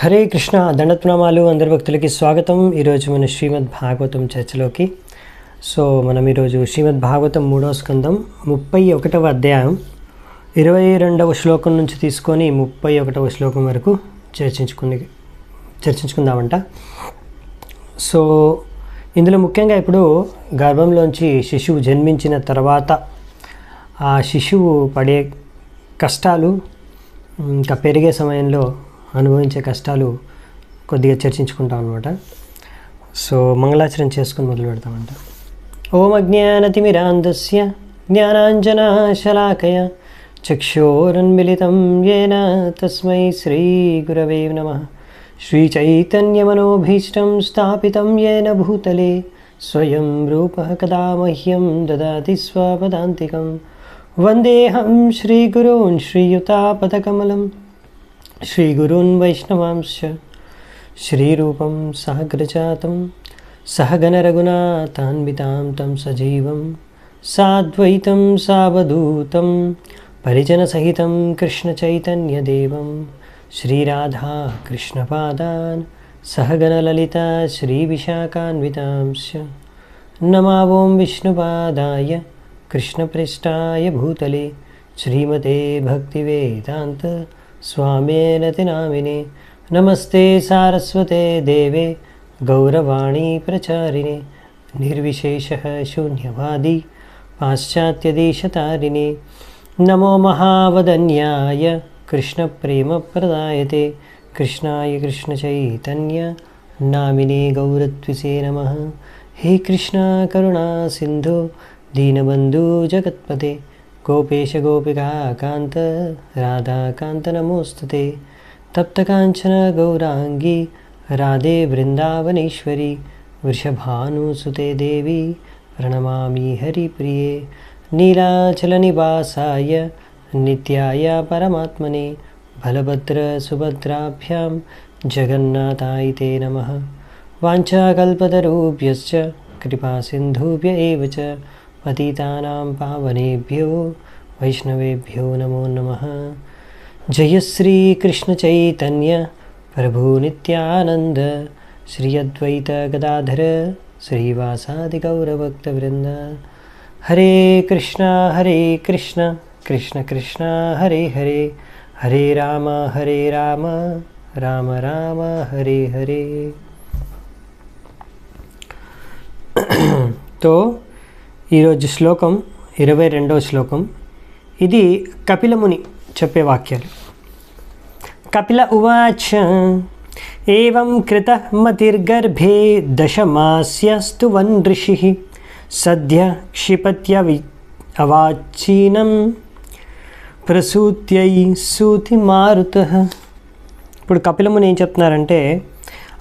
హరే కృష్ణ దండత్నామాలు అందరి భక్తులకి స్వాగతం. ఈరోజు మన శ్రీమద్ భాగవతం చర్చలోకి. మనం ఈరోజు శ్రీమద్ భాగవతం 3వ స్కందం 31వ అధ్యాయం 22వ శ్లోకం నుంచి తీసుకొని 31వ శ్లోకం వరకు చర్చించుకుందామంట. ఇందులో ముఖ్యంగా ఇప్పుడు గర్భంలోంచి శిశువు జన్మించిన తర్వాత ఆ శిశువు పడే కష్టాలు, ఇంకా పెరిగే సమయంలో అనుభవించే కష్టాలు కొద్దిగా చర్చించుకుంటాం అనమాట. మంగళాచరణ చేసుకుని మొదలు పెడతామంట. ఓం అజ్ఞానతిమిరాంధస్య జ్ఞానాంజనశలాకయ చక్షోరన్మిళితం యేన తస్మై శ్రీగురవే నమః. శ్రీచైతన్యమనోభీష్టం స్థాపితం యేన భూతలే స్వయం రూపః కదా మహ్యం దదాతి స్వపదాంతికం. వందేహం శ్రీగురూన్ శ్రీయుతాపదకమలం శ్రీగురూన్ వైష్ణవాంశ్చ శ్రీరూపం సహగ్రజాతం సహగణరఘునాథాన్వితాం తం సజీవం సాద్వైతం సావధూతం పరిజనసహితం కృష్ణచైతన్యదేవం శ్రీరాధా కృష్ణపాదాన్ సహగణలలితా శ్రీవిశాఖాన్వితాంశ్చ. నమావోం విష్ణుపాదాయ కృష్ణప్రేష్టాయ భూతలే శ్రీమతే భక్తివేదాంత స్వామినేతి నామినే. నమస్తే సారస్వతే దేవే గౌరవాణీ ప్రచారిణే నిర్విశేషః శూన్యవాది పాశ్చాత్యదేశతారిణే. నమో మహావదన్యాయ కృష్ణప్రేమప్రదాయతే కృష్ణాయ కృష్ణచైతన్య నామినే గౌరత్విసే నమః. హే కృష్ణ కరుణా సింధు దీనబంధు జగత్పతే గోపేశ గోపికా కాంత రాధాకాంత నమోస్తుతే. తప్తకాంచన గౌరాంగి రాధే బృందావనేశ్వరి వృషభానుసుతే దేవి ప్రణమామి హరిప్రియే. నీలాచలనివాసాయ నిత్యాయ పరమాత్మనే బలభద్ర సుభద్రాభ్యాం జగన్నాథాయ తే నమః. వాంఛాకల్పతరుభ్యశ్చ కృపాసింధుభ్య ఏవ చ పతితానాం పావనేభ్యో వైష్ణవేభ్యో నమో నమః. జయ శ్రీ కృష్ణ చైతన్య ప్రభు నిత్యానంద శ్రీ అద్వైత గదాధర శ్రీవాసాది గౌరభక్తవృంద. హరే కృష్ణ కృష్ణ కృష్ణ హరే హరే హరే రామ రామ రామ హరే హరే. ఈరోజు శ్లోకం 22వ శ్లోకం. ఇది కపిలముని చెప్పే వాక్యాలు. కపిల ఉవాచ ఏవం కృతః మతిర్గర్భే దశమాస్యస్తువన్ ఋషిః సద్య క్షిపత్య అవాచీనం ప్రసూత్యై సూతి మారుతః. ఇప్పుడు కపిలముని ఏం చెప్తున్నారంటే,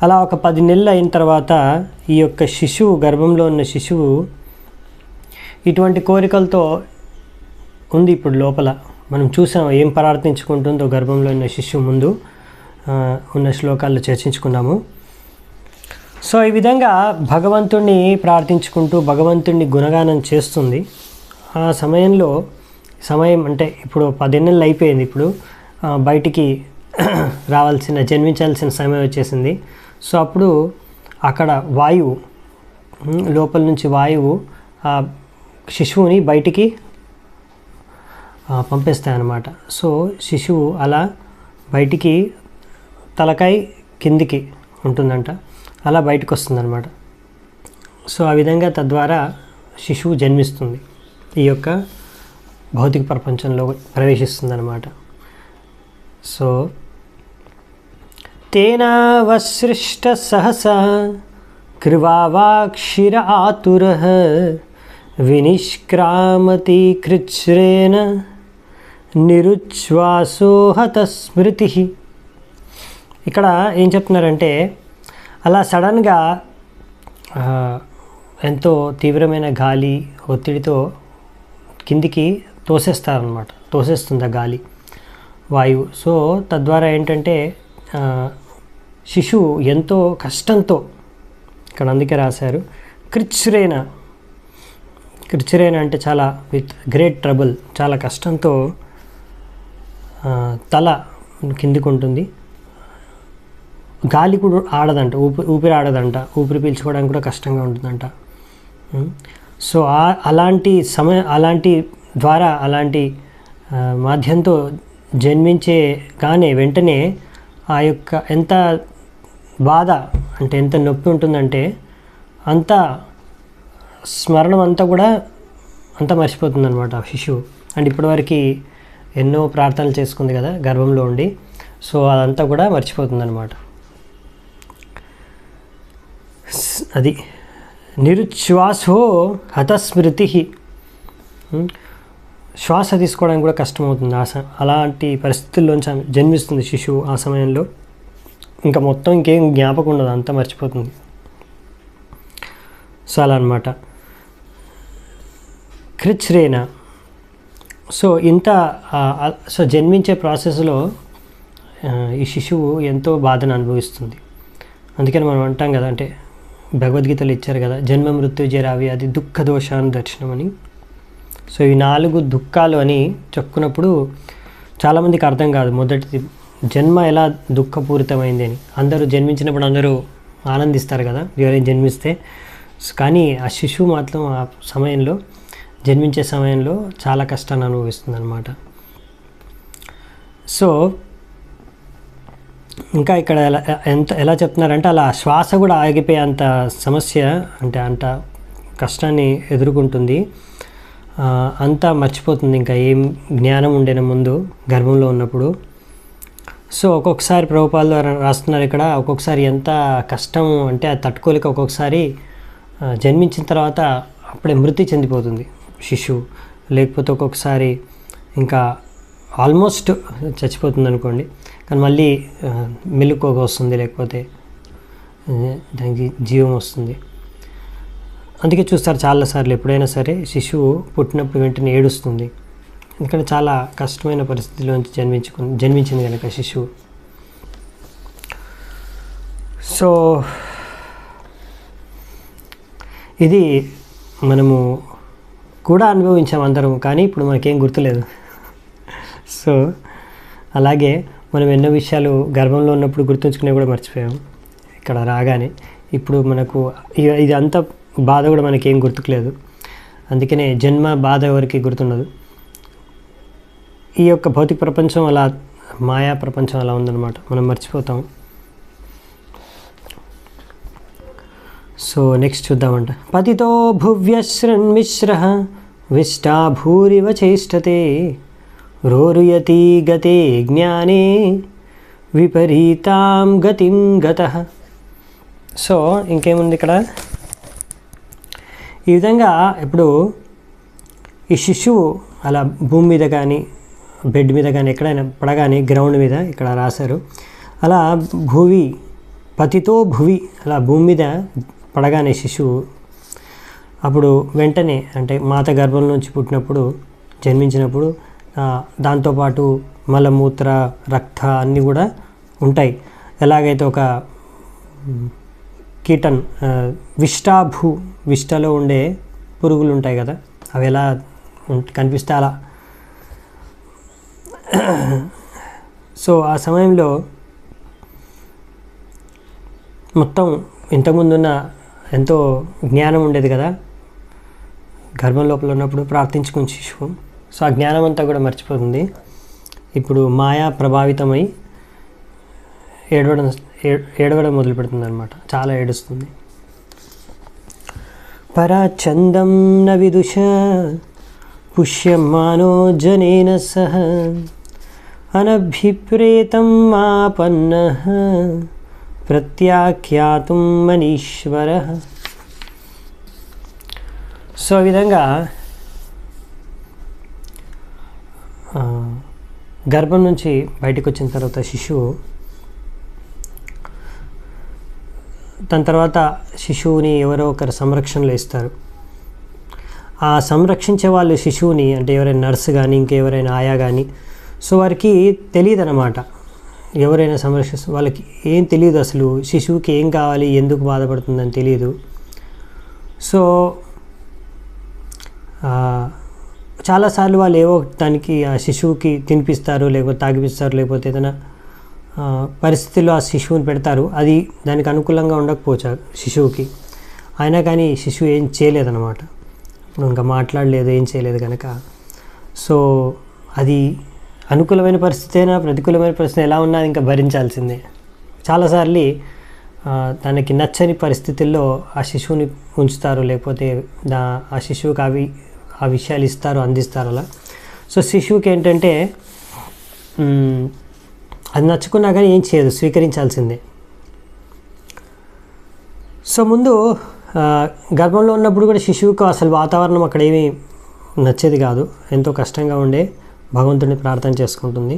అలా ఒక 10 నెలలు అయిన తర్వాత ఈ యొక్క శిశువు, గర్భంలో ఉన్న శిశువు ఇటువంటి కోరికలతో ఉంది. ఇప్పుడు లోపల మనం చూసాం ఏం ప్రార్థించుకుంటుందో గర్భంలో ఉన్న శిశువు. ముందు ఉన్న శ్లోకాల్లో చర్చించుకున్నాము. ఈ విధంగా భగవంతుణ్ణి ప్రార్థించుకుంటూ భగవంతుణ్ణి గుణగానం చేస్తుంది. ఆ సమయం అంటే ఇప్పుడు 10 నెలలు అయిపోయింది. ఇప్పుడు బయటికి జన్మించాల్సిన సమయం వచ్చేసింది. అప్పుడు అక్కడ వాయువు, లోపల నుంచి వాయువు ఆ శిశువుని బయటికి పంపిస్తాయన్నమాట. శిశువు అలా బయటికి తలకాయ కిందికి ఉంటుందంట, అలా బయటకు వస్తుందన్నమాట. ఆ విధంగా తద్వారా శిశువు జన్మిస్తుంది, ఈ యొక్క భౌతిక ప్రపంచంలో ప్రవేశిస్తుందన్నమాట. తేనావసృష్ట సహసా కృవావాక్షిర ఆతురః వినిష్క్రామతి కృచ్ఛ్రేణ నిరుచ్ఛ్వాసో హత స్మృతిః. ఇక్కడ ఏం చెప్తున్నారంటే, అలా సడన్గా ఎంతో తీవ్రమైన గాలి ఒత్తిడితో కిందికి తోసేస్తుంది ఆ గాలి, వాయువు. తద్వారా ఏంటంటే శిశువు ఎంతో కష్టంతో, ఇక్కడ అందుకే రాశారు కృచ్ఛ్రేణ అంటే చాలా విత్ గ్రేట్ ట్రబుల్, చాలా కష్టంతో తల కిందికి ఉంటుంది. గాలి కూడా ఆడదంట, ఊపిరి ఆడదంట, ఊపిరి పీల్చుకోవడానికి కూడా కష్టంగా ఉంటుందంట. సో అలాంటి ద్వారా అలాంటి మాధ్యంతో జన్మించేగానే వెంటనే ఆ యొక్క ఎంత బాధ అంటే ఎంత నొప్పి ఉంటుందంటే అంత స్మరణం అంతా కూడా అంతా మర్చిపోతుంది అనమాట ఆ శిశువు. అండ్ ఇప్పటివరకు ఎన్నో ప్రార్థనలు చేసుకుంది కదా గర్భంలో ఉండి, సో అదంతా కూడా మర్చిపోతుంది అనమాట. అది నిరుచ్ఛ్వాసో హతస్మృతి, శ్వాస తీసుకోవడానికి కూడా కష్టమవుతుంది. అలాంటి పరిస్థితుల్లోంచి జన్మిస్తుంది శిశువు. ఆ సమయంలో ఇంకా మొత్తం ఇంకేం జ్ఞాపకం ఉండదు, అంతా మర్చిపోతుంది. సో అలా అనమాట. కృచ్ఛ్రేణ, సో సో జన్మించే ప్రాసెస్లో ఈ శిశువు ఎంతో బాధను అనుభవిస్తుంది. అందుకని మనం అంటాం కదా, అంటే భగవద్గీతలు ఇచ్చారు కదా, జన్మ మృత్యు జరావి అది దుఃఖ దోషాన్ని దర్శనం అని. సో ఈ 4 దుఃఖాలు అని చెప్పుకున్నప్పుడు చాలామందికి అర్థం కాదు. మొదటిది జన్మ ఎలా దుఃఖపూరితమైంది అని. అందరూ జన్మించినప్పుడు అందరూ ఆనందిస్తారు కదా ఎవరైనా జన్మిస్తే, కానీ ఆ శిశువు మాత్రం ఆ సమయంలో జన్మించే సమయంలో చాలా కష్టాన్ని అనుభవిస్తుంది అన్నమాట. సో ఇంకా ఇక్కడ ఎలా చెప్తున్నారంటే అలా శ్వాస కూడా ఆగిపోయే అంత సమస్య, అంటే అంత కష్టాన్ని ఎదుర్కొంటుంది. అంతా మర్చిపోతుంది, ఇంకా ఏం జ్ఞానం ఉండేన ముందు గర్భంలో ఉన్నప్పుడు. సో ఒక్కొక్కసారి ప్రభుపాదులు రాస్తున్నారు ఇక్కడ, ఒక్కొక్కసారి ఎంత కష్టం అంటే అది తట్టుకోలేక ఒక్కొక్కసారి జన్మించిన తర్వాత అప్పుడే మృతి చెందిపోతుంది శిశువు. లేకపోతే ఒక్కొక్కసారి ఇంకా ఆల్మోస్ట్ చచ్చిపోతుంది అనుకోండి, కానీ మళ్ళీ మెలుకోక వస్తుంది, లేకపోతే దానికి జీవం వస్తుంది. అందుకే చూస్తారు చాలాసార్లు ఎప్పుడైనా సరే శిశువు పుట్టినప్పుడు వెంటనే ఏడుస్తుంది, ఎందుకంటే చాలా కష్టమైన పరిస్థితిలోంచి జన్మించింది కనుక శిశువు. సో ఇది మనము కూడా అనుభవించాం అందరం, కానీ ఇప్పుడు మనకేం గుర్తులేదు. సో అలాగే మనం ఎన్నో విషయాలు గర్భంలో ఉన్నప్పుడు గుర్తుంచుకునే కూడా మర్చిపోయాం. ఇక్కడ రాగానే ఇప్పుడు మనకు ఇది అంత బాధ కూడా మనకేం గుర్తుకులేదు. అందుకనే జన్మ బాధ ఎవరికి గుర్తుండదు. ఈ యొక్క భౌతిక ప్రపంచం అలా, మాయా ప్రపంచం అలా ఉందన్నమాట, మనం మర్చిపోతాం. సో నెక్స్ట్ చూద్దామంట. పతితో భువ్యశ్రన్మిశ్రః విష్టా భూరివ చేష్టతే రోరుయతి గతే జ్ఞానే విపరీతాం గతిం గతః. సో ఇంకేముంది ఇక్కడ, ఈ విధంగా ఇప్పుడు ఈ శిశువు అలా భూమి మీద కానీ బెడ్ మీద కానీ ఎక్కడైనా పడగానే, గ్రౌండ్ మీద ఇక్కడ రాశారు, అలా భూవి పతితో భువి, అలా భూమి మీద పడగానే శిశువు అప్పుడు వెంటనే, అంటే మాత గర్భం నుంచి పుట్టినప్పుడు జన్మించినప్పుడు దాంతోపాటు మలమూత్ర రక్త అన్నీ కూడా ఉంటాయి. ఎలాగైతే ఒక కీటన్ విష్టలో ఉండే పురుగులు ఉంటాయి కదా, అవి ఎలా కనిపిస్తే అలా. సో ఆ సమయంలో మొత్తం ఇంతకుముందున్న ఎంతో జ్ఞానం ఉండేది కదా గర్భం లోపల ఉన్నప్పుడు ప్రార్థించుకుని శిశువు. సో ఆ జ్ఞానం అంతా కూడా మర్చిపోతుంది. ఇప్పుడు మాయా ప్రభావితమై ఏడవడం మొదలు పెడుతుంది అనమాట, చాలా ఏడుస్తుంది. పరాచందం న విదుష పుష్యమానో జనేన సహ అనభిప్రేతం ఆపన్నః ప్రత్యాఖ్యాతుం మనీశ్వరః. సో ఈ విధంగా గర్భం నుంచి బయటకు వచ్చిన తర్వాత శిశువు, దాని తర్వాత శిశువుని ఎవరో ఒకరు సంరక్షణలో ఇస్తారు. ఆ సంరక్షించే వాళ్ళు శిశువుని, అంటే ఎవరైనా నర్సు కానీ ఇంకెవరైనా ఆయా కానీ, సో వారికి తెలియదు అన్నమాట. ఎవరైనా సంరక్షిస్తారు వాళ్ళకి ఏం తెలియదు, అసలు శిశువుకి ఏం కావాలి, ఎందుకు బాధపడుతుందని తెలియదు. సో చాలాసార్లు వాళ్ళు ఏవో దానికి ఆ శిశువుకి తినిపిస్తారు, లేకపోతే తాగిపిస్తారు, లేకపోతే ఏదైనా పరిస్థితుల్లో ఆ శిశువుని పెడతారు. అది దానికి అనుకూలంగా ఉండకపోవచ్చు శిశువుకి, అయినా కానీ శిశువు ఏం చేయలేదన్నమాట. ఇప్పుడు ఇంకా మాట్లాడలేదు, ఏం చేయలేదు కనుక సో అది అనుకూలమైన పరిస్థితి అయినా ప్రతికూలమైన పరిస్థితి ఎలా ఉన్నా ఇంకా భరించాల్సిందే. చాలాసార్లు తనకి నచ్చని పరిస్థితుల్లో ఆ శిశువుని ఉంచుతారు, లేకపోతే ఆ శిశువుకి ఆ విషయాలు ఇస్తారు, అందిస్తారు అలా. సో శిశువుకి ఏంటంటే అది నచ్చుకున్నా కానీ ఏం చేయదు, స్వీకరించాల్సిందే. సో ముందు గర్భంలో ఉన్నప్పుడు కూడా శిశువుకు అసలు వాతావరణం అక్కడ ఏమీ నచ్చేది కాదు, ఎంతో కష్టంగా ఉండే, భగవంతుడిని ప్రార్థన చేసుకుంటుంది.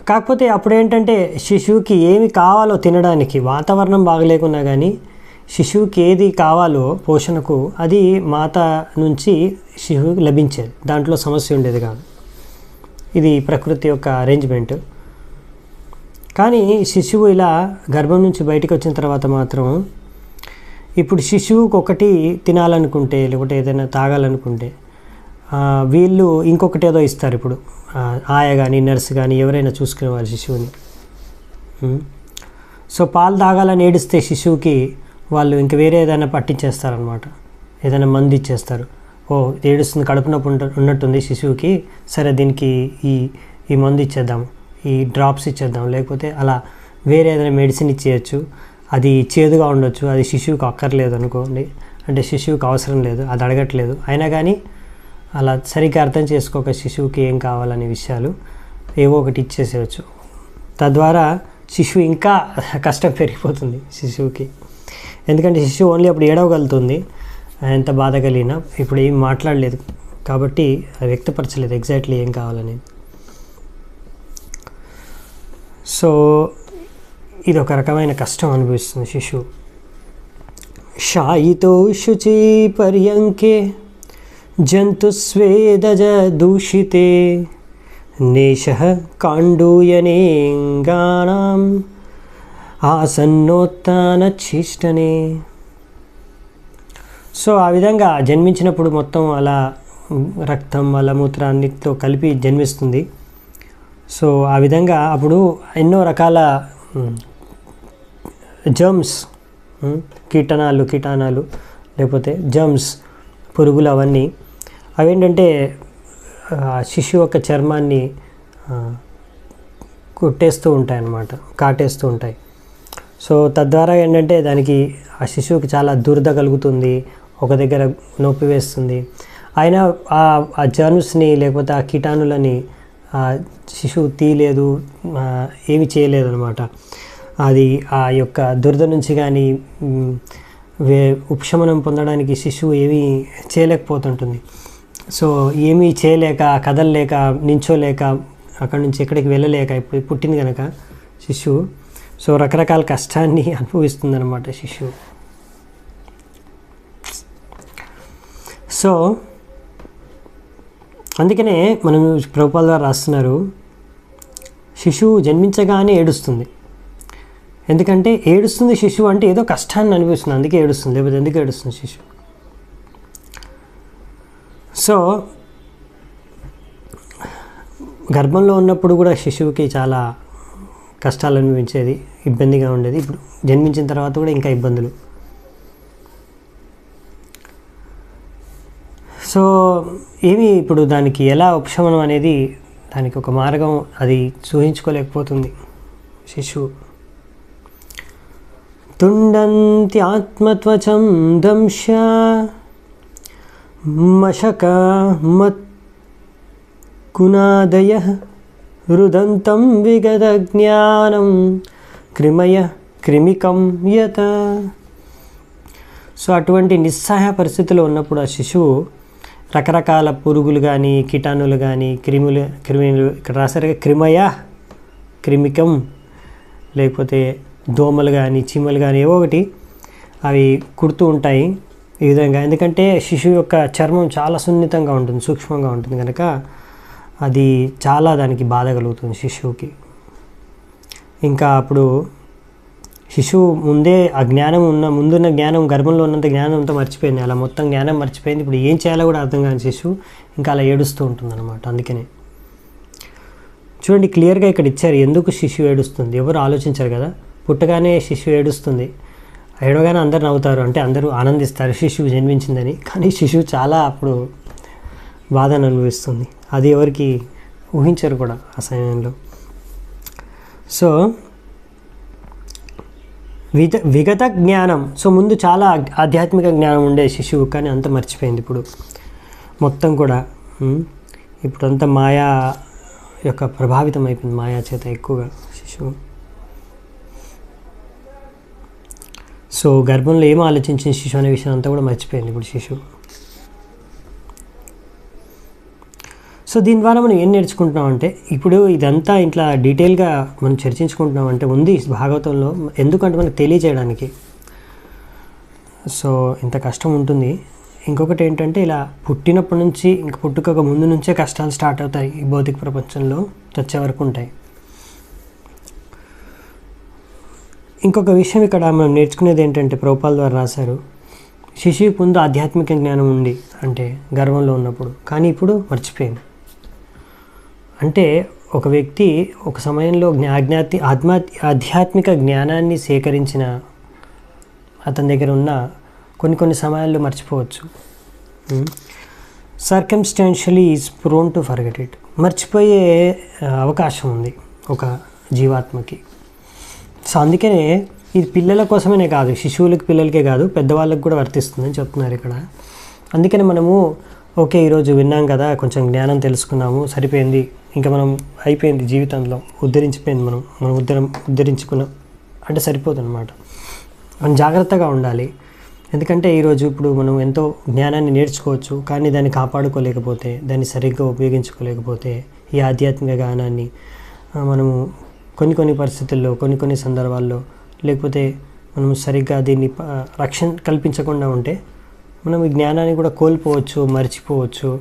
కాకపోతే అప్పుడు ఏంటంటే శిశువుకి ఏమి కావాలో తినడానికి వాతావరణం బాగలేకున్నా కానీ శిశువుకి ఏది కావాలో పోషణకు అది మాత నుంచి శిశువుకి లభించేది, దాంట్లో సమస్య ఉండేది కాదు. ఇది ప్రకృతి యొక్క అరేంజ్మెంట్. కానీ శిశువు ఇలా గర్భం నుంచి బయటికి వచ్చిన తర్వాత మాత్రం ఇప్పుడు శిశువుకి ఒకటి తినాలనుకుంటే లేకపోతే ఏదైనా తాగాలనుకుంటే వీళ్ళు ఇంకొకటి ఏదో ఇస్తారు. ఇప్పుడు ఆయా కానీ నర్సు కానీ ఎవరైనా చూసుకునేవాళ్ళు శిశువుని. సో పాలు తాగాలని ఏడిస్తే శిశువుకి వాళ్ళు ఇంక వేరే ఏదైనా పట్టించేస్తారనమాట, ఏదైనా మందు ఇచ్చేస్తారు. ఓ ఏడుస్తుంది, కడుపు నొప్పి ఉన్నట్టుంది శిశువుకి, సరే దీనికి ఈ మందు ఇచ్చేద్దాం, ఈ డ్రాప్స్ ఇచ్చేద్దాం, లేకపోతే అలా వేరే ఏదైనా మెడిసిన్ ఇచ్చేయచ్చు. అది చేదుగా ఉండొచ్చు, అది శిశువుకి అక్కర్లేదు అనుకోండి, అంటే శిశువుకి అవసరం లేదు, అది అడగట్లేదు. అయినా కానీ అలా సరిగ్గా అర్థం చేసుకోక శిశువుకి ఏం కావాలనే విషయాలు ఏవో ఒకటి ఇచ్చేసేయచ్చు. తద్వారా శిశువు ఇంకా కష్టం పెరిగిపోతుంది శిశువుకి. ఎందుకంటే శిశువు ఓన్లీ అప్పుడు ఏడవగలుగుతుంది, ఎంత బాధ కలిగినా. ఇప్పుడు ఏం మాట్లాడలేదు కాబట్టి వ్యక్తపరచలేదు ఎగ్జాక్ట్లీ ఏం కావాలనేది. సో ఇది ఒక రకమైన కష్టం అనిపిస్తుంది శిశువు. శాయితో శుచి పర్యంకే జంతుస్వేదజ దూషితే నేషః కాండూయనేంగానాం ఆసన్నోత్తానచ్చిష్టనే. సో ఆ విధంగా జన్మించినప్పుడు మొత్తం అలా రక్తం మలమూత్రాన్నితో కలిపి జన్మిస్తుంది. సో ఆ విధంగా అప్పుడు ఎన్నో రకాల జర్మ్స్, కీటాణాలు లేకపోతే జర్మ్స్, పురుగులు, అవన్నీ అవేంటంటే శిశువు యొక్క చర్మాన్ని కుట్టేస్తూ ఉంటాయి అన్నమాట, కాటేస్తూ ఉంటాయి. సో తద్వారా ఏంటంటే దానికి ఆ శిశువుకి చాలా దురద కలుగుతుంది, ఒక దగ్గర నొప్పి వేస్తుంది. అయినా ఆ జర్మ్స్ని లేకపోతే ఆ కీటాణులని శిశువు తీయలేదు, ఏమి చేయలేదు అనమాట. అది ఆ యొక్క దురద నుంచి కానీ ఉపశమనం పొందడానికి శిశువు ఏమీ చేయలేకపోతుంటుంది. సో ఏమీ చేయలేక, కదలలేక, నించోలేక, అక్కడి నుంచి ఎక్కడికి వెళ్ళలేక ఇప్పుడు పుట్టింది కనుక శిశువు సో రకరకాల కష్టాన్ని అనుభవిస్తుందన్నమాట శిశువు. సో అందుకనే మనం ప్రభుపాద గారు రాస్తున్నారు, శిశువు జన్మించగానే ఏడుస్తుంది. ఎందుకంటే ఏడుస్తుంది శిశువు అంటే ఏదో కష్టాన్ని అనిపిస్తుంది, అందుకే ఏడుస్తుంది, లేకపోతే ఎందుకు ఏడుస్తుంది శిశువు. సో గర్భంలో ఉన్నప్పుడు కూడా శిశువుకి చాలా కష్టాలు అనిపించేది, ఇబ్బందిగా ఉండేది. ఇప్పుడు జన్మించిన తర్వాత కూడా ఇంకా ఇబ్బందులు. సో ఏమి ఇప్పుడు దానికి ఎలా ఉపశమనం అనేది, దానికి ఒక మార్గం అది చూపించుకోలేకపోతుంది శిశువు. తుండంతి ఆత్మత్వచం దంశ మశక మత్కునాదయ రుదంతం విగత జ్ఞానం క్రిమయ క్రిమికం యత. సో అటువంటి నిస్సహాయ పరిస్థితిలో ఉన్నప్పుడు ఆ శిశువు రకరకాల పురుగులు కానీ, కీటాణులు కానీ, క్రిములు ఇక్కడ రాసారుగా క్రిమయ క్రిమికం, లేకపోతే దోమలు కానీ, చీమలు కానీ ఏవో ఒకటి అవి కుడుతూ ఉంటాయి ఈ విధంగా. ఎందుకంటే శిశువు యొక్క చర్మం చాలా సున్నితంగా ఉంటుంది, సూక్ష్మంగా ఉంటుంది కనుక అది చాలా దానికి బాధ కలుగుతుంది శిశువుకి. ఇంకా అప్పుడు శిశువు ముందే ఆ జ్ఞానం ముందున్న జ్ఞానం, గర్భంలో ఉన్నంత జ్ఞానం అంతా మర్చిపోయింది, అలా మొత్తం జ్ఞానం మర్చిపోయింది. ఇప్పుడు ఏం చేయాలో కూడా అర్థం కాని శిశువు ఇంకా అలా ఏడుస్తూ ఉంటుంది అన్నమాట. అందుకనే చూడండి క్లియర్గా ఇక్కడ ఇచ్చారు ఎందుకు శిశువు ఏడుస్తుంది. ఎవరు ఆలోచించారు కదా, పుట్టగానే శిశువు ఏడుస్తుంది, ఏడవగానే అందరు నవ్వుతారు, అంటే అందరూ ఆనందిస్తారు శిశువు జన్మించిందని. కానీ శిశువు చాలా అప్పుడు బాధను అనుభవిస్తుంది. అది ఎవరికి ఊహించరు కూడా ఆ సమయంలో. సో విగత జ్ఞానం. సో ముందు చాలా ఆధ్యాత్మిక జ్ఞానం ఉండే శిశువు, కానీ అంత మర్చిపోయింది ఇప్పుడు మొత్తం కూడా. ఇప్పుడు అంతా మాయా యొక్క ప్రభావితం అయిపోయింది, మాయా చేత ఎక్కువగా శిశువు. సో గర్భంలో ఏం ఆలోచించిన శిశువు అనే విషయం అంతా కూడా మర్చిపోయింది ఇప్పుడు శిశువు. సో దీని ద్వారా మనం ఏం నేర్చుకుంటున్నామంటే, ఇప్పుడు ఇదంతా ఇట్లా డీటెయిల్గా మనం చర్చించుకుంటున్నామంటే ఉంది భాగవతంలో, ఎందుకంటే మనకు తెలియజేయడానికి. సో ఇంత కష్టం ఉంటుంది. ఇంకొకటి ఏంటంటే, ఇలా పుట్టినప్పటి నుంచి ఇంక పుట్టుక ముందు నుంచే కష్టాలు స్టార్ట్ అవుతాయి ఈ భౌతిక ప్రపంచంలో, చచ్చే వరకు ఉంటాయి. ఇంకొక విషయం ఇక్కడ మనం నేర్చుకునేది ఏంటంటే, ప్రభుపాల్ ద్వారా రాశారు, శిశువు ముందు ఆధ్యాత్మిక జ్ఞానం ఉంది అంటే గర్భంలో ఉన్నప్పుడు, కానీ ఇప్పుడు మర్చిపోయింది. అంటే ఒక వ్యక్తి ఒక సమయంలో ఆధ్యాత్మిక జ్ఞానాన్ని సేకరించిన అతని దగ్గర ఉన్న కొన్ని సమయాల్లో మర్చిపోవచ్చు. Circumstantially is prone to forget it. మర్చిపోయే అవకాశం ఉంది ఒక జీవాత్మకి. సో అందుకనే ఇది పిల్లల కోసమే కాదు, శిశువులకి పిల్లలకే కాదు, పెద్దవాళ్ళకి కూడా వర్తిస్తుందని చెప్తున్నారు ఇక్కడ. అందుకని మనము ఓకే ఈరోజు విన్నాం కదా, కొంచెం జ్ఞానం తెలుసుకున్నాము, సరిపోయింది, ఇంకా మనం అయిపోయింది జీవితంలో, ఉద్ధరించిపోయింది, మనం ఉద్ధరించుకున్నాం అంటే సరిపోతుంది అన్నమాట. మనం జాగ్రత్తగా ఉండాలి. ఎందుకంటే ఈరోజు ఇప్పుడు మనం ఎంతో జ్ఞానాన్ని నేర్చుకోవచ్చు, కానీ దాన్ని కాపాడుకోలేకపోతే, దాన్ని సరిగ్గా ఉపయోగించుకోలేకపోతే, ఈ ఆధ్యాత్మిక జ్ఞానాన్ని మనము కొన్ని పరిస్థితుల్లో కొన్ని సందర్భాల్లో, లేకపోతే మనం సరిగ్గా దీన్ని రక్షణ కల్పించకుండా ఉంటే మనం ఈ జ్ఞానాన్ని కూడా కోల్పోవచ్చు, మర్చిపోవచ్చు.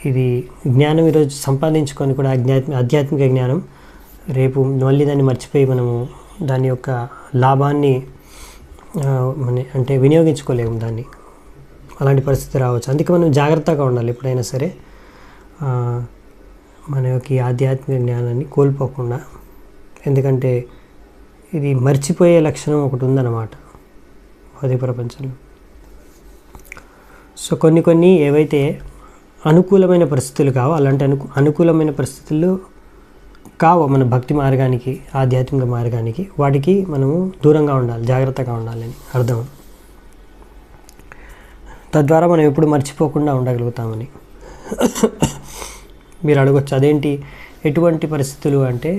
ఇది జ్ఞానం ఈరోజు సంపాదించుకొని కూడా ఆధ్యాత్మిక జ్ఞానం రేపు మళ్ళీ దాన్ని మర్చిపోయి మనము దాని యొక్క లాభాన్ని అంటే వినియోగించుకోలేము దాన్ని, అలాంటి పరిస్థితి రావచ్చు. అందుకే మనం జాగ్రత్తగా ఉండాలి ఎప్పుడైనా సరే, మన యొక్క ఆధ్యాత్మిక జ్ఞానాన్ని కోల్పోకుండా. ఎందుకంటే ఇది మర్చిపోయే లక్షణం ఒకటి ఉందన్నమాట భౌతిక ప్రపంచంలో. సో కొన్ని ఏవైతే అనుకూలమైన పరిస్థితులు కావో, అలాంటి అనుకూలమైన పరిస్థితులు కావు మన భక్తి మార్గానికి, ఆధ్యాత్మిక మార్గానికి, వాటికి మనము దూరంగా ఉండాలి, జాగ్రత్తగా ఉండాలని అర్థం. తద్వారా మనం ఎప్పుడు మర్చిపోకుండా ఉండగలుగుతామని. మీరు అడగొచ్చు అదేంటి, ఎటువంటి పరిస్థితులు అంటే,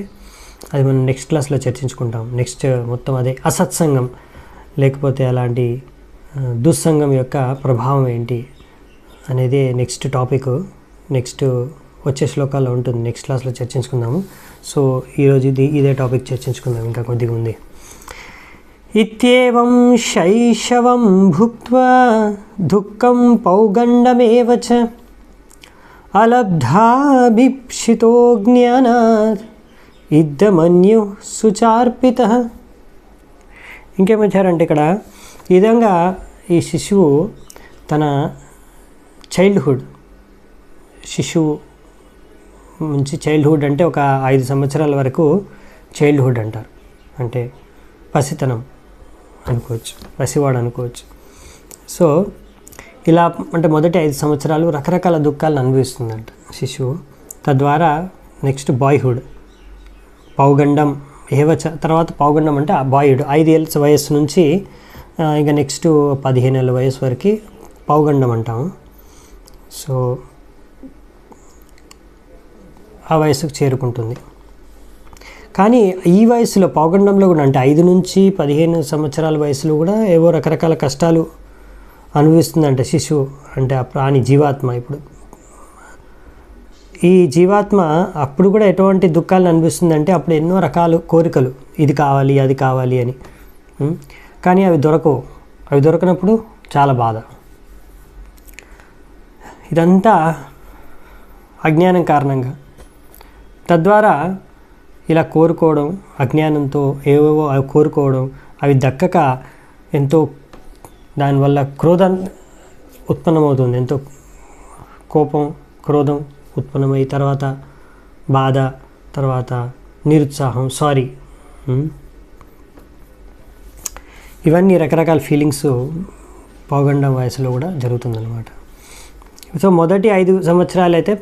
అది మనం నెక్స్ట్ క్లాస్లో చర్చించుకుంటాం. నెక్స్ట్ మొత్తం అదే అసత్సంగం లేకపోతే అలాంటి దుస్సంగం యొక్క ప్రభావం ఏంటి అనేది నెక్స్ట్ టాపిక్, నెక్స్ట్ వచ్చే శ్లోకాల్లో ఉంటుంది, నెక్స్ట్ క్లాస్లో చర్చించుకుందాము. సో ఈరోజు ఇదే టాపిక్ చర్చించుకుందాం, ఇంకా కొద్దిగా ఉంది. ఇత్యేవం శైశవం భుక్త్వా దుఃఖం పౌగండమేవ చ అలబ్ధాభిప్సితో జ్ఞానాత్ ఇద్దమన్యు సుచార్పితః. ఇంకేమొచ్చారంటే ఇక్కడ ఈ విధంగా ఈ శిశువు తన శిశువు నుంచి చైల్డ్హుడ్ అంటే ఒక 5 సంవత్సరాల వరకు చైల్డ్హుడ్ అంటారు, అంటే పసితనం అనుకోవచ్చు, పసివాడు అనుకోవచ్చు. సో ఇలా అంటే మొదటి 5 సంవత్సరాలు రకరకాల దుఃఖాలను అనుభవిస్తుందంట శిశువు. తద్వారా నెక్స్ట్ బాయ్హుడ్, పౌగండం ఏవచ, తర్వాత పౌగండం అంటే ఆ బాయ్హుడ్ 5 ఏళ్ళ వయస్సు నుంచి ఇంకా నెక్స్ట్ 15 ఏళ్ళ వయసు వరకు పౌగండం అంటాము. సో ఆ వయసుకు చేరుకుంటుంది. కానీ ఈ వయసులో పౌగండంలో కూడా అంటే 5 నుంచి 15 సంవత్సరాల వయసులో కూడా ఏవో రకరకాల కష్టాలు అనుభవిస్తుందంట శిశువు, అంటే ఆ ప్రాణి జీవాత్మ. ఇప్పుడు ఈ జీవాత్మ అప్పుడు కూడా ఎటువంటి దుఃఖాలను అనిపిస్తుందంటే, అప్పుడు ఎన్నో రకాల కోరికలు, ఇది కావాలి అది కావాలి అని, కానీ అవి దొరకవు. అవి దొరకనప్పుడు చాలా బాధ. ఇదంతా అజ్ఞానం కారణంగా. తద్వారా ఇలా కోరుకోవడం, అజ్ఞానంతో ఏవేవో అవి కోరుకోవడం, అవి దక్కక ఎంతో దానివల్ల క్రోధం ఉత్పన్నమవుతుంది, ఎంతో కోపం క్రోధం ఉత్పన్నమై తర్వాత బాధ, తర్వాత నిరుత్సాహం, సారీ, ఇవన్నీ రకరకాల ఫీలింగ్స్ పౌగండం వయసులో కూడా జరుగుతుందన్నమాట. సో మొదటి 5 సంవత్సరాలు అయితే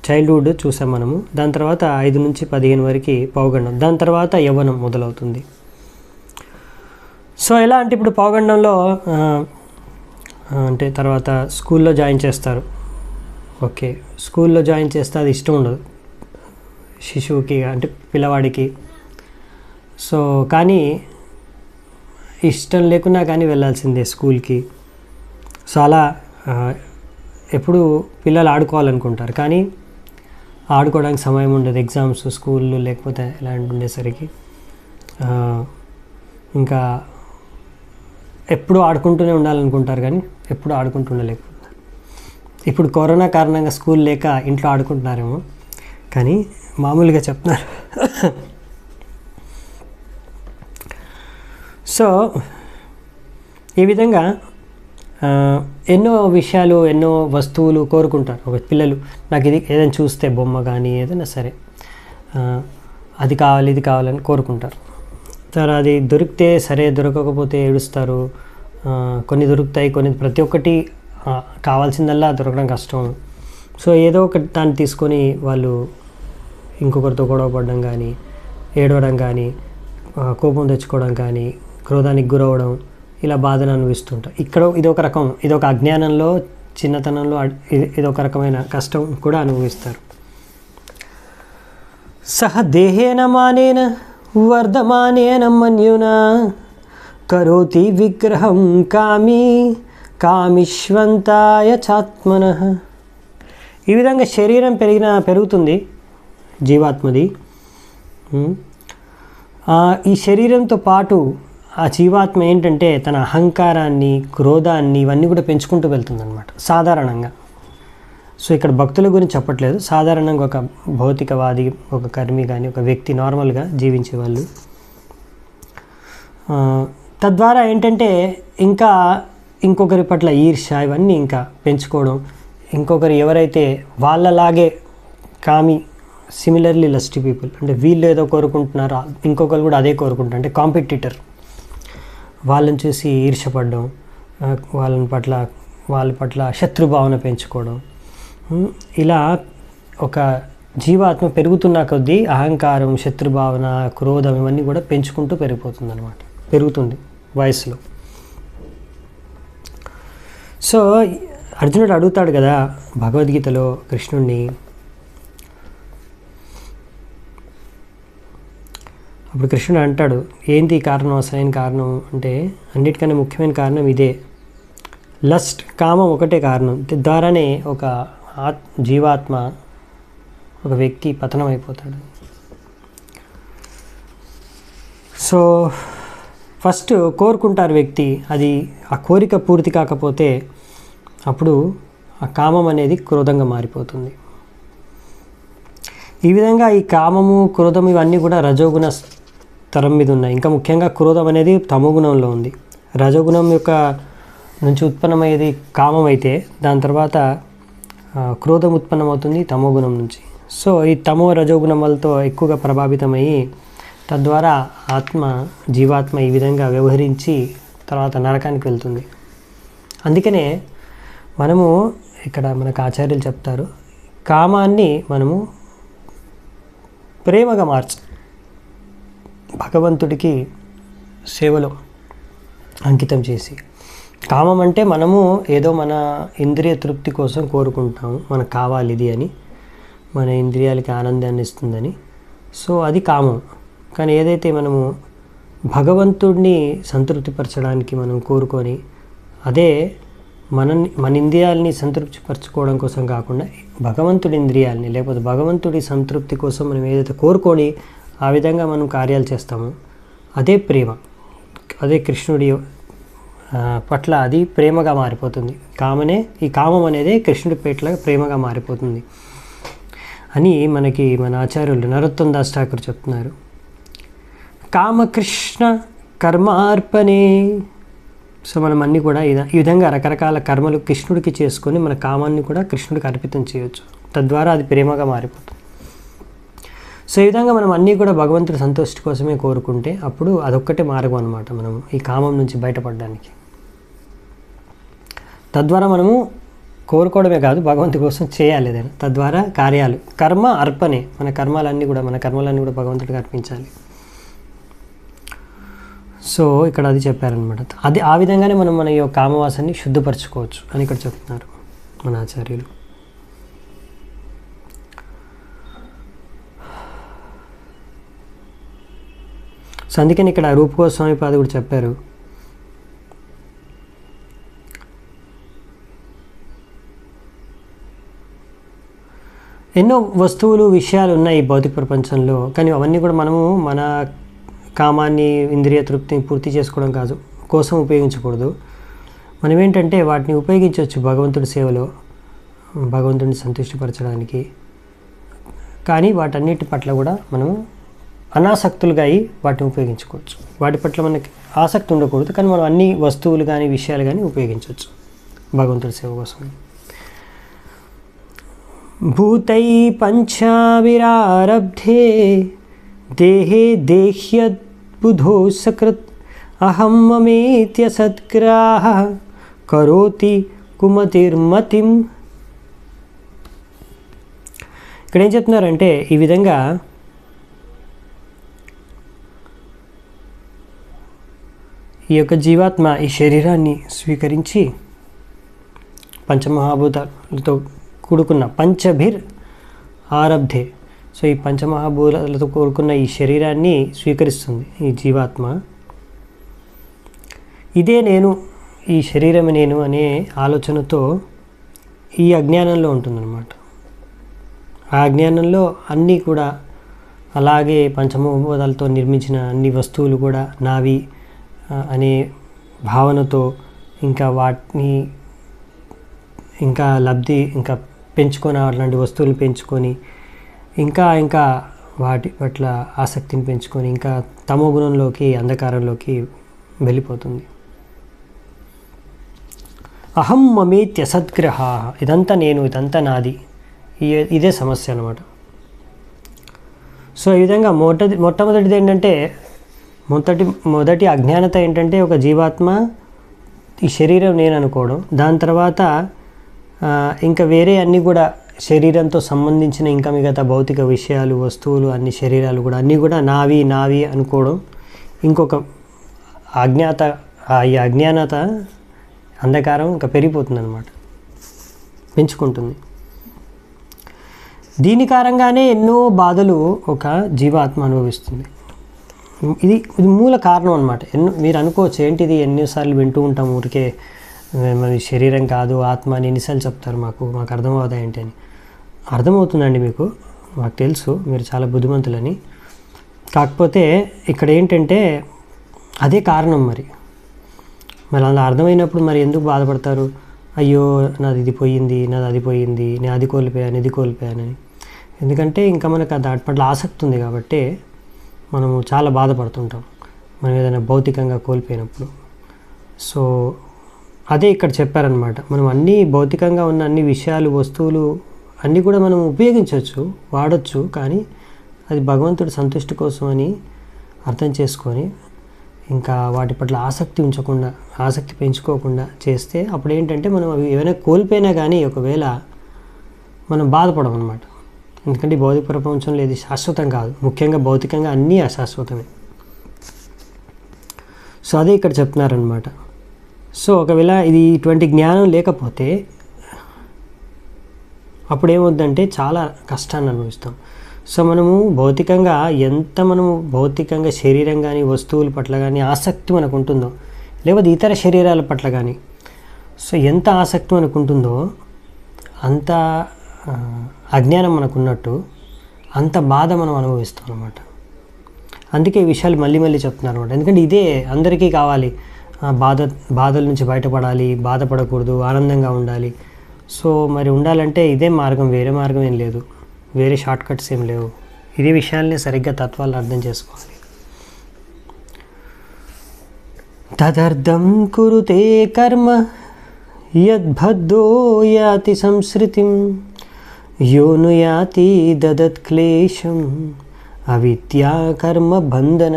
చైల్డ్హుడ్ చూసాం మనము. దాని తర్వాత 5 నుంచి 15 వరకు పౌగండం, దాని తర్వాత యవ్వనం మొదలవుతుంది. సో ఎలా అంటే ఇప్పుడు పౌగండంలో అంటే తర్వాత స్కూల్లో జాయిన్ చేస్తారు. ఓకే, స్కూల్లో జాయిన్ చేస్తే అది ఇష్టం ఉండదు శిశువుకి, అంటే పిల్లవాడికి. సో కానీ ఇష్టం లేకున్నా కానీ వెళ్ళాల్సిందే స్కూల్కి. సో అలా ఎప్పుడు పిల్లలు ఆడుకోవాలనుకుంటారు, కానీ ఆడుకోవడానికి సమయం ఉండదు, ఎగ్జామ్స్, స్కూళ్ళు లేకపోతే ఇలాంటి ఉండేసరికి ఇంకా ఎప్పుడు ఆడుకుంటూనే ఉండాలనుకుంటారు, కానీ ఎప్పుడు ఆడుకుంటూ ఉండలేకపోతున్నారు. ఇప్పుడు కరోనా కారణంగా స్కూల్ లేక ఇంట్లో ఆడుకుంటున్నారేమో, కానీ మామూలుగా చెప్తున్నారు. సో ఈ విధంగా ఎన్నో విషయాలు, ఎన్నో వస్తువులు కోరుకుంటారు ఒక పిల్లలు. నాకు ఇది ఏదైనా చూస్తే బొమ్మ కానీ ఏదైనా సరే అది కావాలి, ఇది కావాలని కోరుకుంటారు. తర్వాత అది దొరికితే సరే, దొరకకపోతే ఏడుస్తారు. కొన్ని దొరుకుతాయి, కొన్ని ప్రతి ఒక్కటి కావాల్సిందల్లా దొరకడం కష్టం. సో ఏదో ఒకటి దాన్ని తీసుకొని వాళ్ళు ఇంకొకరితో గొడవ పడడం కానీ, ఏడవడం కానీ, కోపం తెచ్చుకోవడం కానీ, క్రోధానికి గురవడం, ఇలా బాధను అనుభవిస్తుంటారు. ఇక్కడ ఇదొక రకం, ఇదొక అజ్ఞానంలో, చిన్నతనంలో ఇదొక రకమైన కష్టం కూడా అనుభవిస్తారు. సహ దేహేన మానేన వర్ధమానేన మన్యునా కరోతి విగ్రహం కామి కామిష్వంతాయ చాత్మనః. ఈ విధంగా శరీరం పెరుగుతుంది జీవాత్మది. ఈ శరీరంతో పాటు ఆ జీవాత్మ ఏంటంటే తన అహంకారాన్ని, క్రోధాన్ని, ఇవన్నీ కూడా పెంచుకుంటూ వెళ్తుందన్నమాట సాధారణంగా. సో ఇక్కడ భక్తుల గురించి చెప్పట్లేదు, సాధారణంగా ఒక భౌతికవాది, ఒక కర్మి కానీ, ఒక వ్యక్తి నార్మల్గా జీవించేవాళ్ళు. తద్వారా ఏంటంటే ఇంకా ఇంకొకరి పట్ల ఈర్ష్య, ఇవన్నీ ఇంకా పెంచుకోవడం, ఇంకొకరు ఎవరైతే వాళ్ళలాగే కామి, సిమిలర్లీ లస్టీ పీపుల్, అంటే వీళ్ళు ఏదో కోరుకుంటున్నారో ఇంకొకరు కూడా అదే కోరుకుంటారు, అంటే కాంపిటీటర్, వాళ్ళని చూసి ఈర్ష్యపడడం, వాళ్ళ పట్ల శత్రుభావన పెంచుకోవడం. ఇలా ఒక జీవాత్మ పెరుగుతున్న కొద్దీ అహంకారం, శత్రుభావన, క్రోధం ఇవన్నీ కూడా పెంచుకుంటూ పెరుగుతుంది వయసులో. సో అర్జునుడు అడుగుతాడు కదా భగవద్గీతలో కృష్ణుడిని, అప్పుడు కృష్ణుడు అంటాడు, ఏంటి కారణం, అసలైన కారణం అంటే అన్నిటికన్నా ముఖ్యమైన కారణం ఇదే, లస్ట్, కామం ఒకటే కారణం. ద్వారానే ఒక జీవాత్మ, ఒక వ్యక్తి పతనం అయిపోతాడు. సో ఫస్ట్ కోరుకుంటారు వ్యక్తి, అది ఆ కోరిక పూర్తి కాకపోతే అప్పుడు ఆ కామం అనేది క్రోధంగా మారిపోతుంది. ఈ విధంగా ఈ కామము, క్రోధం ఇవన్నీ కూడా రజోగుణ స్తరం మీద ఉన్నాయి. ఇంకా ముఖ్యంగా క్రోధం అనేది తమోగుణంలో ఉంది. రజోగుణం యొక్క నుంచి ఉత్పన్నమయ్యేది కామం అయితే, దాని తర్వాత క్రోధం ఉత్పన్నమవుతుంది తమోగుణం నుంచి. సో ఈ తమో రజోగుణములతో ఎక్కువగా ప్రభావితమయ్యి తద్వారా జీవాత్మ ఈ విధంగా వ్యవహరించి తర్వాత నరకానికి వెళ్తుంది. అందుకనే మనము ఇక్కడ మనకు ఆచార్యులు చెప్తారు, కామాన్ని మనము ప్రేమగా భగవంతుడికి సేవలో అంకితం చేసి. కామం అంటే మనము ఏదో మన ఇంద్రియ తృప్తి కోసం కోరుకుంటాము, మనకు కావాలి ఇది అని, మన ఇంద్రియాలకి ఆనందాన్ని ఇస్తుందని. సో అది కామం. కానీ ఏదైతే మనము భగవంతుడిని సంతృప్తిపరచడానికి మనం కోరుకొని, అదే మన ఇంద్రియాలని సంతృప్తిపరచుకోవడం కోసం కాకుండా భగవంతుడి ఇంద్రియాలని లేకపోతే భగవంతుడి సంతృప్తి కోసం మనం ఏదైతే కోరుకొని ఆ విధంగా మనం కార్యాలు చేస్తామో అదే ప్రేమ, అదే కృష్ణుడి పట్ల అది ప్రేమగా మారిపోతుంది. ఈ కామం అనేది కృష్ణుడి పట్ల ప్రేమగా మారిపోతుంది అని మనకి మన ఆచార్యులు నరోత్తమ్ దాస్ ఠాకూర్ చెప్తున్నారు. కామకృష్ణ కర్మార్పణే. సో మనం అన్నీ కూడా ఈ విధంగా రకరకాల కర్మలు కృష్ణుడికి చేసుకొని మన కామాన్ని కూడా కృష్ణుడికి అర్పితం చేయవచ్చు. తద్వారా అది ప్రేమగా మారిపోతుంది. సో ఈ విధంగా మనం అన్నీ కూడా భగవంతుడి సంతోషి కోసమే కోరుకుంటే అప్పుడు అదొక్కటే మార్గం అన్నమాట మనం ఈ కామం నుంచి బయటపడడానికి. తద్వారా మనము కోరుకోవడమే కాదు, భగవంతుడి కోసం చేయాలి ఏదైనా. తద్వారా కార్యాలు, కర్మ అర్పణే, మన కర్మలన్నీ కూడా భగవంతుడికి అర్పించాలి. సో ఇక్కడ అది చెప్పారనమాట. అది ఆ విధంగానే మనం మన యొక్క కామవాసాన్ని శుద్ధపరచుకోవచ్చు అని ఇక్కడ చెప్తున్నారు మన ఆచార్యులు. సో అందుకని ఇక్కడ రూప గోస్వామి పాద కూడా చెప్పారు, ఎన్నో వస్తువులు విషయాలు ఉన్నాయి భౌతిక ప్రపంచంలో, కానీ అవన్నీ కూడా మనము మన కామాన్ని ఇంద్రియ తృప్తిని పూర్తి చేసుకోవడం కోసం ఉపయోగించకూడదు. మనం ఏంటంటే వాటిని ఉపయోగించవచ్చు భగవంతుడి సేవలో, భగవంతుడిని సంతృష్టిపరచడానికి. కానీ వాటన్నిటి పట్ల కూడా మనము అనాసక్తులుగా అయి వాటిని ఉపయోగించుకోవచ్చు. వాటి పట్ల మనకి ఆసక్తి ఉండకూడదు, కానీ మనం అన్ని వస్తువులు కానీ విషయాలు కానీ ఉపయోగించవచ్చు భగవంతుడి సేవ కోసం. భూతై పంచావిరారబ్ధే దేహే దేహ్యద్బుధో సకృత్ అహం మమేత్య సత్గ్రాహ కరోతి కుమతిర్మతిం. ఇక్కడ ఏం చెప్తున్నారంటే, ఈ విధంగా ఈ యొక్క జీవాత్మ ఈ శరీరాన్ని స్వీకరించి పంచమహాభూతాలతో కూడుకున్న పంచభిర్ ఆరబ్ధే, సో ఈ పంచమహాభూతాలతో కూడుకున్న ఈ శరీరాన్ని స్వీకరిస్తుంది ఈ జీవాత్మ. ఇదే నేను, ఈ శరీరం నేను అనే ఆలోచనతో ఈ అజ్ఞానంలో ఉంటుందన్నమాట. ఆ అజ్ఞానంలో అన్నీ కూడా అలాగే పంచమహాభూతాలతో నిర్మించిన అన్ని వస్తువులు కూడా నావి అనే భావనతో ఇంకా వాటిని ఇంకా లబ్ధి ఇంకా పెంచుకొని అట్లాంటి వస్తువులు పెంచుకొని ఇంకా వాటి పట్ల ఆసక్తిని పెంచుకొని ఇంకా తమో గుణంలోకి అంధకారంలోకి వెళ్ళిపోతుంది. అహం మమేత్య సద్గ్రహ, ఇదంతా నేను, ఇదంతా నాది, ఇదే సమస్య అన్నమాట. సో ఈ విధంగా మొట్టమొదటిది ఏంటంటే, మొదటి అజ్ఞానత ఏంటంటే ఒక జీవాత్మ ఈ శరీరం నేను అనుకోవడం. దాని తర్వాత ఇంకా వేరే అన్నీ కూడా శరీరంతో సంబంధించిన ఇంకా మిగతా భౌతిక విషయాలు, వస్తువులు, అన్ని శరీరాలు కూడా అన్నీ కూడా నావి అనుకోవడం. ఇంకొక ఈ అజ్ఞానత అంధకారం ఇంకా పెరిగిపోతుంది అన్నమాట, పెంచుకుంటుంది. దీని కారణంగానే ఎన్నో బాధలు ఒక జీవాత్మ అనుభవిస్తుంది. ఇది మూల కారణం అన్నమాట. మీరు అనుకోవచ్చు ఏంటిది, ఎన్నోసార్లు వింటూ ఉంటాం ఊరికే, మరి శరీరం కాదు ఆత్మ అని ఎన్నిసార్లు చెప్తారు, మాకు అర్థమవుదా ఏంటి అని. అర్థమవుతుందండి మీకు, మాకు తెలుసు మీరు చాలా బుద్ధిమంతులని. కాకపోతే ఇక్కడ ఏంటంటే అదే కారణం. మరి అలా అర్థమైనప్పుడు మరి ఎందుకు బాధపడతారు, అయ్యో నాది ఇది పోయింది, నాది అది పోయింది, నేను అది కోల్పోయాను, ఇది కోల్పోయానని. ఎందుకంటే ఇంకా మనకు దాటి పట్ల ఆసక్తి ఉంది కాబట్టి మనము చాలా బాధపడుతుంటాం మనం ఏదైనా భౌతికంగా కోల్పోయినప్పుడు. సో అదే ఇక్కడ చెప్పారనమాట, మనం అన్నీ భౌతికంగా ఉన్న అన్ని విషయాలు, వస్తువులు అన్నీ కూడా మనం ఉపయోగించవచ్చు, వాడచ్చు, కానీ అది భగవంతుడి సంతుష్టి కోసం అని అర్థం చేసుకొని ఇంకా వాటి పట్ల ఆసక్తి ఉంచకుండా, ఆసక్తి పెంచుకోకుండా చేస్తే అప్పుడు ఏంటంటే మనం అవి ఏమైనా కోల్పోయినా కానీ ఒకవేళ మనం బాధపడం అనమాట. ఎందుకంటే భౌతిక ప్రపంచంలో ఇది శాశ్వతం కాదు, ముఖ్యంగా భౌతికంగా అన్నీ అశాశ్వతమే. సో అదే ఇక్కడ చెప్తున్నారనమాట. సో ఒకవేళ ఇటువంటి జ్ఞానం లేకపోతే అప్పుడు ఏమవుద్దంటే చాలా కష్టాన్ని అనుభవిస్తాం. సో మనము భౌతికంగా భౌతికంగా శరీరం కానీ వస్తువుల పట్ల కానీ ఆసక్తి మనకు ఉంటుందో, లేకపోతే ఇతర శరీరాల పట్ల కానీ సో ఎంత ఆసక్తి మనకు ఉంటుందో అంత అజ్ఞానం మనకున్నట్టు అంత బాధ మనం అనుభవిస్తాం అన్నమాట. అందుకే ఈ విషయాలు మళ్ళీ చెప్తున్నారు అనమాట. ఎందుకంటే ఇదే అందరికీ కావాలి, బాధల నుంచి బయటపడాలి, బాధపడకూడదు, ఆనందంగా ఉండాలి. సో మరి ఉండాలంటే ఇదే మార్గం, వేరే మార్గం ఏం లేదు, వేరే షార్ట్ కట్స్ ఏం లేవు. ఇదే విషయాల్ని సరిగ్గా తత్వాలను అర్థం చేసుకోవాలి. తదర్థం కురుతే కర్మ యద్బద్ధో యాతి సంస్కృతిం యోను యాతి దదత్ క్లేశం అవిద్యా కర్మ బంధన.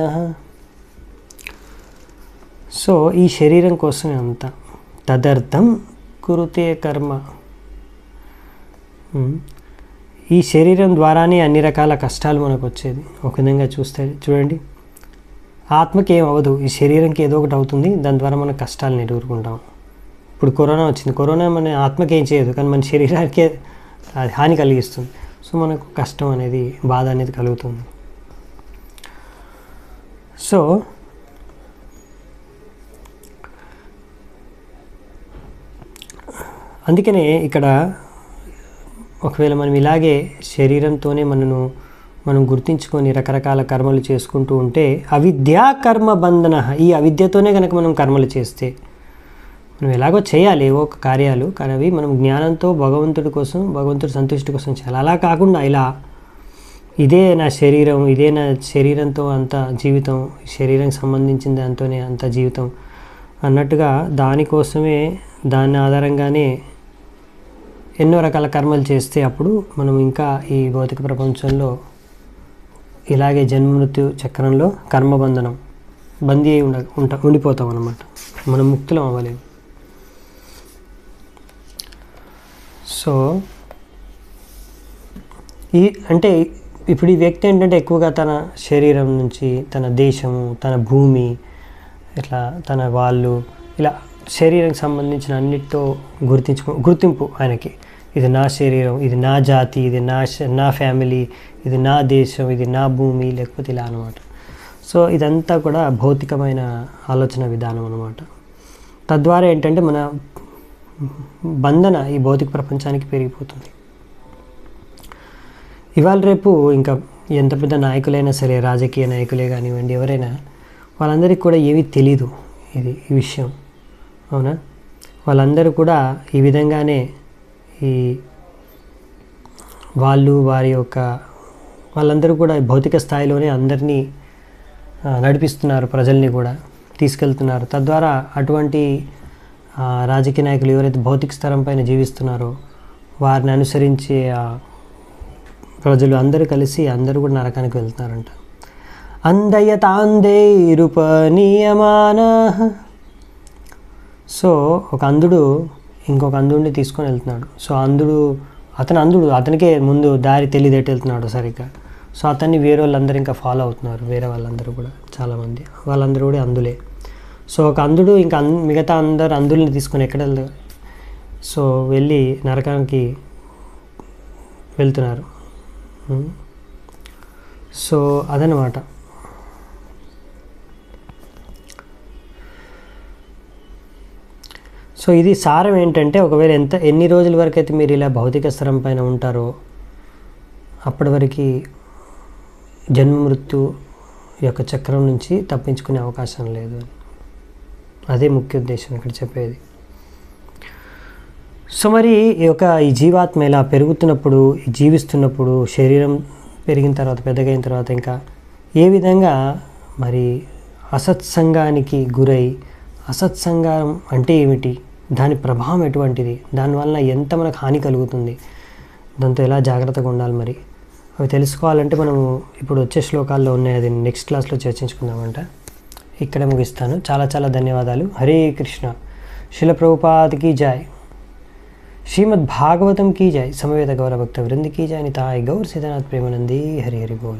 సో ఈ శరీరం కోసమే అంతా. తదర్థం కురుతే కర్మ. ఈ శరీరం ద్వారానే అన్ని రకాల కష్టాలు మనకు వచ్చేది. ఒక విధంగా చూస్తే చూడండి, ఆత్మకి ఏం అవ్వదు, ఈ శరీరంకి ఏదో ఒకటి అవుతుంది, దాని ద్వారా మనం కష్టాలను ఎదుర్కొంటాం. ఇప్పుడు కరోనా వచ్చింది, కరోనా మన ఆత్మకి ఏం చేయదు, కానీ మన శరీరానికే అది హాని కలిగిస్తుంది. సో మనకు కష్టం అనేది, బాధ అనేది కలుగుతుంది. సో అందుకనే ఇక్కడ ఒకవేళ మనం ఇలాగే శరీరంతోనే మనం గుర్తించుకొని రకరకాల కర్మలు చేసుకుంటూ ఉంటే అవిద్యా కర్మ బంధన. ఈ అవిద్యతోనే కనుక మనం కర్మలు చేస్తే, మనం ఎలాగో చేయాలి ఏవో ఒక కార్యాలు, కానీ అవి మనం జ్ఞానంతో భగవంతుడి కోసం, భగవంతుడి సంతుష్టి కోసం చేయాలి. అలా కాకుండా ఇలా ఇదే నా శరీరం, ఇదే నా శరీరంతో అంత జీవితం, శరీరానికి సంబంధించిన దాంతోనే అంత జీవితం అన్నట్టుగా దానికోసమే, దాని ఆధారంగానే ఎన్నో రకాల కర్మలు చేస్తే అప్పుడు మనం ఇంకా ఈ భౌతిక ప్రపంచంలో ఇలాగే జన్మమృత్యు చక్రంలో కర్మబంధనం బందీ అయి ఉండిపోతాం అన్నమాట. మనం ముక్తులం అవ్వలేము. సో అంటే ఇప్పుడు ఈ వ్యక్తి ఏంటంటే ఎక్కువగా తన శరీరం నుంచి, తన దేశము, తన భూమి, ఇట్లా తన వాళ్ళు, ఇలా శరీరానికి సంబంధించిన అన్నిటితో గుర్తింపు ఆయనకి. ఇది నా శరీరం, ఇది నా జాతి, ఇది నా ఫ్యామిలీ, ఇది నా దేశం, ఇది నా భూమి, లేకపోతే ఇలా అనమాట. సో ఇదంతా కూడా భౌతికమైన ఆలోచన విధానం అనమాట. తద్వారా ఏంటంటే మన బంధన ఈ భౌతిక ప్రపంచానికి పెరిగిపోతుంది. ఇవాళ రేపు ఇంకా ఎంత పెద్ద నాయకులైనా సరే, రాజకీయ నాయకులే కానివ్వండి, ఎవరైనా, వాళ్ళందరికీ కూడా ఏమీ తెలీదు ఈ విషయం, అవునా? వాళ్ళందరూ కూడా ఈ విధంగానే వాళ్ళందరూ కూడా భౌతిక స్థాయిలోనే అందరినీ నడిపిస్తున్నారు, ప్రజల్ని కూడా తీసుకెళ్తున్నారు. తద్వారా అటువంటి రాజకీయ నాయకులు ఎవరైతే భౌతిక స్థలం పైన జీవిస్తున్నారో వారిని అనుసరించే ప్రజలు అందరూ కలిసి అందరూ కూడా నరకానికి వెళ్తున్నారంట. అందయతాందే రూపనీయమాన. సో ఒక అంధుడు ఇంకొక అంధుడిని తీసుకొని వెళ్తున్నాడు. సో అతనికే ముందు దారి తెలియదేటి వెళ్తున్నాడు సరిగ్గా. సో అతన్ని వేరే వాళ్ళందరూ ఇంకా ఫాలో అవుతున్నారు, వేరే వాళ్ళందరూ కూడా చాలామంది, వాళ్ళందరూ కూడా అందులే. సో ఒక అంధుడు ఇంకా మిగతా అందరు అంధుల్ని తీసుకొని ఎక్కడ వెళ్తారు? సో వెళ్ళి నరకానికి వెళ్తున్నారు. సో అదనమాట. సో ఇది సారం ఏంటంటే, ఒకవేళ ఎన్ని రోజుల వరకు అయితే మీరు ఇలా భౌతిక స్థలం పైన ఉంటారో అప్పటి వరకు జన్మ మృత్యు యొక్క చక్రం నుంచి తప్పించుకునే అవకాశం లేదు. అదే ముఖ్య ఉద్దేశం ఇక్కడ చెప్పేది. సో మరి ఈ జీవాత్మ ఇలా పెరుగుతున్నప్పుడు, జీవిస్తున్నప్పుడు, శరీరం పెరిగిన తర్వాత, పెద్దగైన తర్వాత ఇంకా ఏ విధంగా మరి అసత్సంగానికి గురై, అసత్సంగం అంటే ఏమిటి, దాని ప్రభావం ఎటువంటిది, దానివల్ల ఎంత మనకు హాని కలుగుతుంది, దాంతో ఎలా జాగ్రత్తగా ఉండాలి, మరి అవి తెలుసుకోవాలంటే మనము ఇప్పుడు వచ్చే శ్లోకాల్లో ఉన్నాయి, అది నెక్స్ట్ క్లాస్లో చర్చించుకుందామంట. ఇక్కడ ముగిస్తాను. చాలా చాలా ధన్యవాదాలు. హరే కృష్ణ. శిల ప్రభుపాదకి జాయ్. श्रीमद् भागवतम की जाय, समवेत गौर भक्त वृंद की जाय, निताय गौर सिद्धनाथ प्रेमानंदी। हरि हरि बोल।